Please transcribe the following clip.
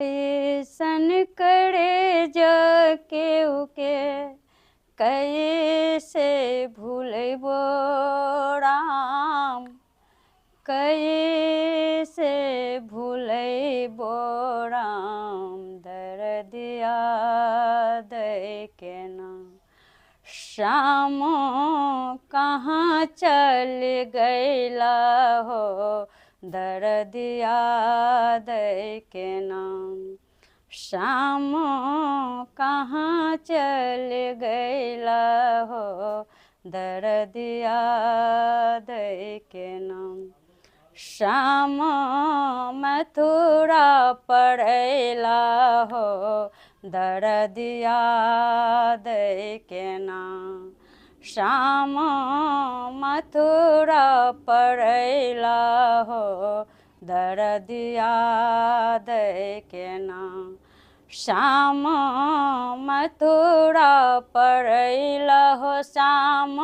ऐसन करे जके उके कैसे भूलबो राम, कैसे भूलबो राम। दर्दिया दे के नाम श्याम कहाँ चल गैला हो। दर्दिया दे के नाम श्याम कहाँ चल गैला हो। दर्दिया दे के नाम श्याम मथुरा पड़ैला हो। दर्दिया दे के नाम श्याम मथुरा पड़ैला हो। दर्दिया दे के नाम श्याम मथुरा पड़ैला हो। श्याम